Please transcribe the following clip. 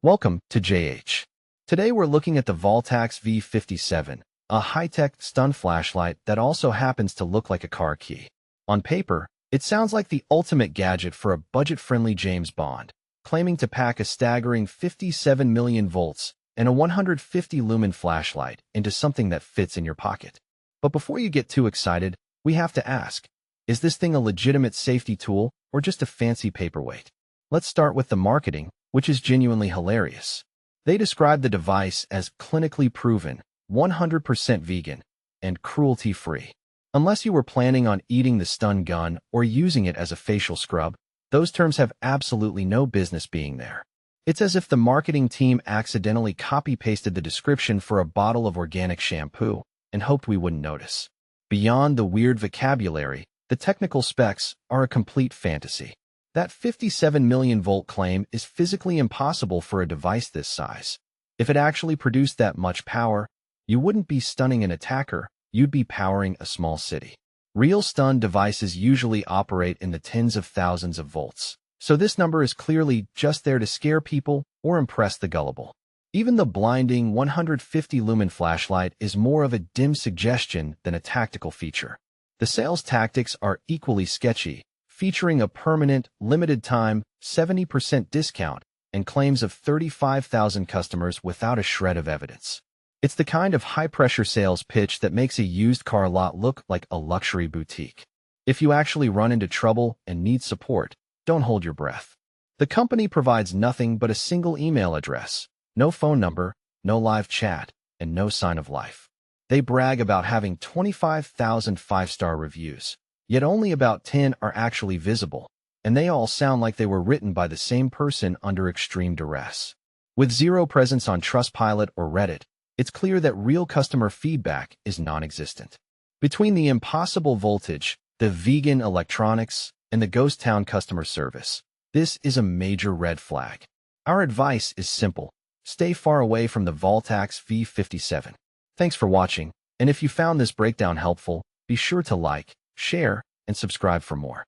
Welcome to JH. Today we're looking at the Voltax V57, a high-tech stun flashlight that also happens to look like a car key. On paper, it sounds like the ultimate gadget for a budget-friendly James Bond, claiming to pack a staggering 57 million volts and a 150 lumen flashlight into something that fits in your pocket. But before you get too excited, we have to ask, is this thing a legitimate safety tool or just a fancy paperweight? Let's start with the marketing, which is genuinely hilarious. They describe the device as clinically proven, 100% vegan, and cruelty-free. Unless you were planning on eating the stun gun or using it as a facial scrub, those terms have absolutely no business being there. It's as if the marketing team accidentally copy-pasted the description for a bottle of organic shampoo and hoped we wouldn't notice. Beyond the weird vocabulary, the technical specs are a complete fantasy. That 57 million volt claim is physically impossible for a device this size. If it actually produced that much power, you wouldn't be stunning an attacker, you'd be powering a small city. Real stun devices usually operate in the tens of thousands of volts, so this number is clearly just there to scare people or impress the gullible. Even the blinding 150 lumen flashlight is more of a dim suggestion than a tactical feature. The sales tactics are equally sketchy, featuring a permanent, limited-time, 70% discount and claims of 35,000 customers without a shred of evidence. It's the kind of high-pressure sales pitch that makes a used car lot look like a luxury boutique. If you actually run into trouble and need support, don't hold your breath. The company provides nothing but a single email address, no phone number, no live chat, and no sign of life. They brag about having 25,000 five-star reviews. Yet only about 10 are actually visible, and they all sound like they were written by the same person under extreme duress. With zero presence on Trustpilot or Reddit, it's clear that real customer feedback is non-existent. Between the impossible voltage, the vegan electronics, and the ghost town customer service, this is a major red flag. Our advice is simple. Stay far away from the Voltax V57. Thanks for watching, and if you found this breakdown helpful, be sure to like, share, and subscribe for more.